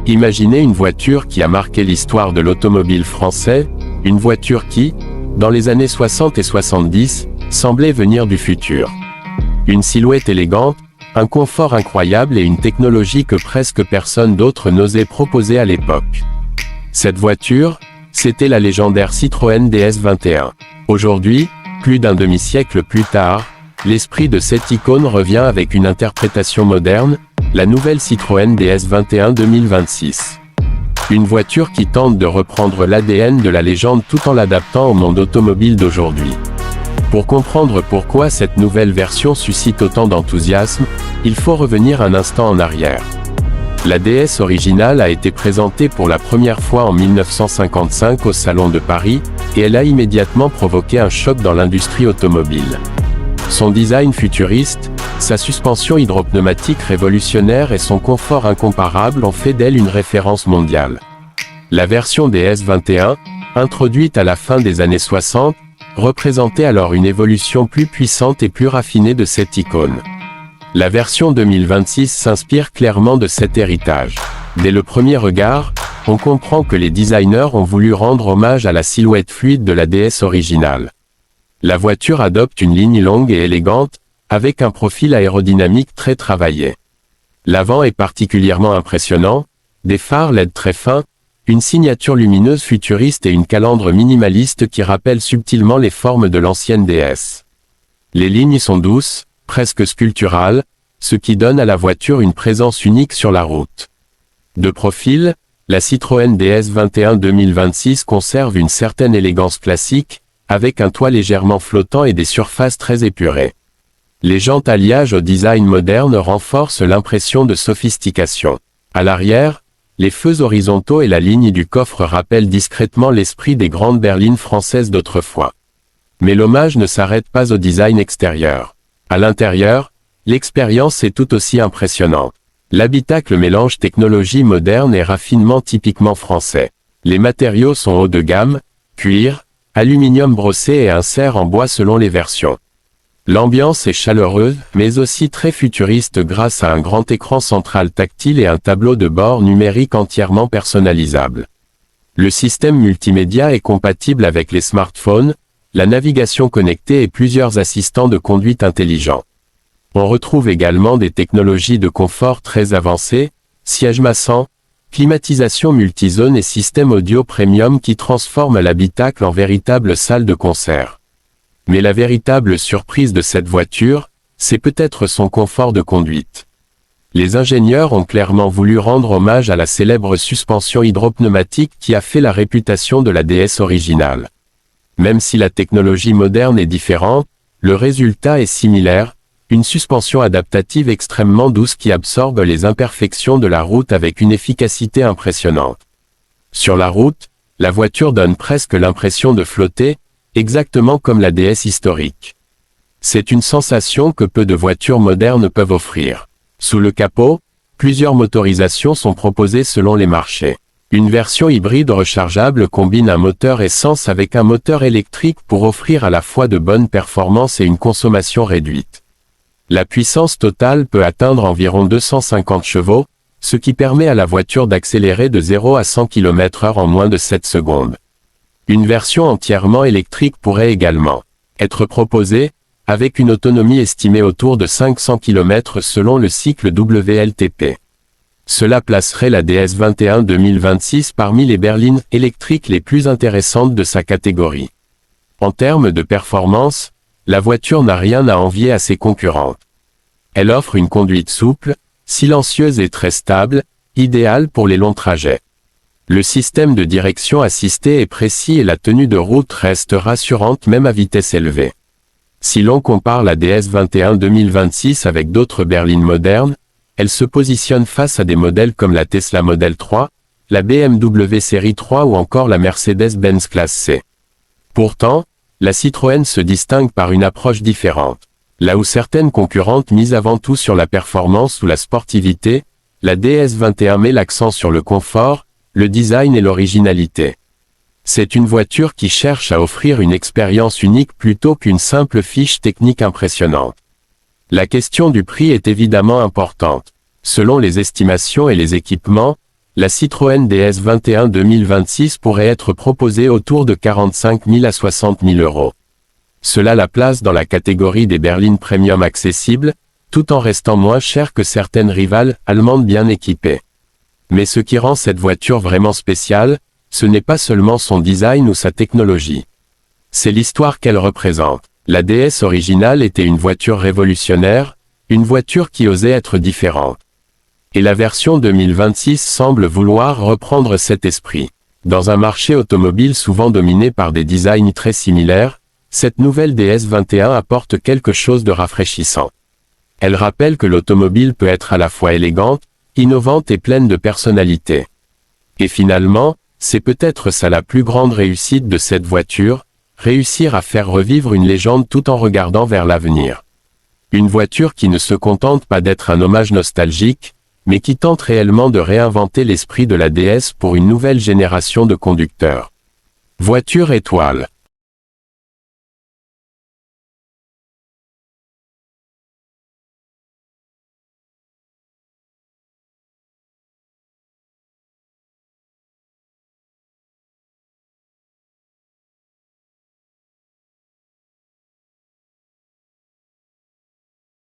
Imaginez une voiture qui a marqué l'histoire de l'automobile français, une voiture qui, dans les années 60 et 70, semblait venir du futur. Une silhouette élégante, un confort incroyable et une technologie que presque personne d'autre n'osait proposer à l'époque. Cette voiture, c'était la légendaire Citroën DS21. Aujourd'hui, plus d'un demi-siècle plus tard, l'esprit de cette icône revient avec une interprétation moderne, la nouvelle Citroën DS21 2026. Une voiture qui tente de reprendre l'ADN de la légende tout en l'adaptant au monde automobile d'aujourd'hui. Pour comprendre pourquoi cette nouvelle version suscite autant d'enthousiasme, il faut revenir un instant en arrière. La DS originale a été présentée pour la première fois en 1955 au Salon de Paris, et elle a immédiatement provoqué un choc dans l'industrie automobile. Son design futuriste, sa suspension hydropneumatique révolutionnaire et son confort incomparable ont fait d'elle une référence mondiale. La version DS21, introduite à la fin des années 60, représentait alors une évolution plus puissante et plus raffinée de cette icône. La version 2026 s'inspire clairement de cet héritage. Dès le premier regard, on comprend que les designers ont voulu rendre hommage à la silhouette fluide de la DS originale. La voiture adopte une ligne longue et élégante, avec un profil aérodynamique très travaillé. L'avant est particulièrement impressionnant, des phares LED très fins, une signature lumineuse futuriste et une calandre minimaliste qui rappelle subtilement les formes de l'ancienne DS. Les lignes sont douces, presque sculpturales, ce qui donne à la voiture une présence unique sur la route. De profil, la Citroën DS21 2026 conserve une certaine élégance classique, avec un toit légèrement flottant et des surfaces très épurées. Les jantes alliage au design moderne renforcent l'impression de sophistication. À l'arrière, les feux horizontaux et la ligne du coffre rappellent discrètement l'esprit des grandes berlines françaises d'autrefois. Mais l'hommage ne s'arrête pas au design extérieur. À l'intérieur, l'expérience est tout aussi impressionnante. L'habitacle mélange technologie moderne et raffinement typiquement français. Les matériaux sont haut de gamme, cuir, aluminium brossé et insert en bois selon les versions. L'ambiance est chaleureuse, mais aussi très futuriste grâce à un grand écran central tactile et un tableau de bord numérique entièrement personnalisable. Le système multimédia est compatible avec les smartphones, la navigation connectée et plusieurs assistants de conduite intelligents. On retrouve également des technologies de confort très avancées, sièges massants, climatisation multizone et système audio premium qui transforment l'habitacle en véritable salle de concert. Mais la véritable surprise de cette voiture, c'est peut-être son confort de conduite. Les ingénieurs ont clairement voulu rendre hommage à la célèbre suspension hydropneumatique qui a fait la réputation de la DS originale. Même si la technologie moderne est différente, le résultat est similaire, une suspension adaptative extrêmement douce qui absorbe les imperfections de la route avec une efficacité impressionnante. Sur la route, la voiture donne presque l'impression de flotter, exactement comme la DS historique. C'est une sensation que peu de voitures modernes peuvent offrir. Sous le capot, plusieurs motorisations sont proposées selon les marchés. Une version hybride rechargeable combine un moteur essence avec un moteur électrique pour offrir à la fois de bonnes performances et une consommation réduite. La puissance totale peut atteindre environ 250 chevaux, ce qui permet à la voiture d'accélérer de 0 à 100 km/h en moins de 7 secondes. Une version entièrement électrique pourrait également être proposée, avec une autonomie estimée autour de 500 km selon le cycle WLTP. Cela placerait la DS21 2026 parmi les berlines électriques les plus intéressantes de sa catégorie. En termes de performance, la voiture n'a rien à envier à ses concurrentes. Elle offre une conduite souple, silencieuse et très stable, idéale pour les longs trajets. Le système de direction assistée est précis et la tenue de route reste rassurante même à vitesse élevée. Si l'on compare la DS21 2026 avec d'autres berlines modernes, elle se positionne face à des modèles comme la Tesla Model 3, la BMW Série 3 ou encore la Mercedes-Benz Classe C. Pourtant, la Citroën se distingue par une approche différente. Là où certaines concurrentes misent avant tout sur la performance ou la sportivité, la DS21 met l'accent sur le confort, le design et l'originalité. C'est une voiture qui cherche à offrir une expérience unique plutôt qu'une simple fiche technique impressionnante. La question du prix est évidemment importante. Selon les estimations et les équipements, La Citroën DS 21 2026 pourrait être proposée autour de 45 000 à 60 000 euros. Cela la place dans la catégorie des berlines premium accessibles, tout en restant moins chère que certaines rivales allemandes bien équipées. Mais ce qui rend cette voiture vraiment spéciale, ce n'est pas seulement son design ou sa technologie. C'est l'histoire qu'elle représente. La DS originale était une voiture révolutionnaire, une voiture qui osait être différente. Et la version 2026 semble vouloir reprendre cet esprit. Dans un marché automobile souvent dominé par des designs très similaires, cette nouvelle DS 21 apporte quelque chose de rafraîchissant. Elle rappelle que l'automobile peut être à la fois élégante, innovante et pleine de personnalité. Et finalement, c'est peut-être ça la plus grande réussite de cette voiture, réussir à faire revivre une légende tout en regardant vers l'avenir. Une voiture qui ne se contente pas d'être un hommage nostalgique, mais qui tente réellement de réinventer l'esprit de la DS pour une nouvelle génération de conducteurs. Voiture étoile.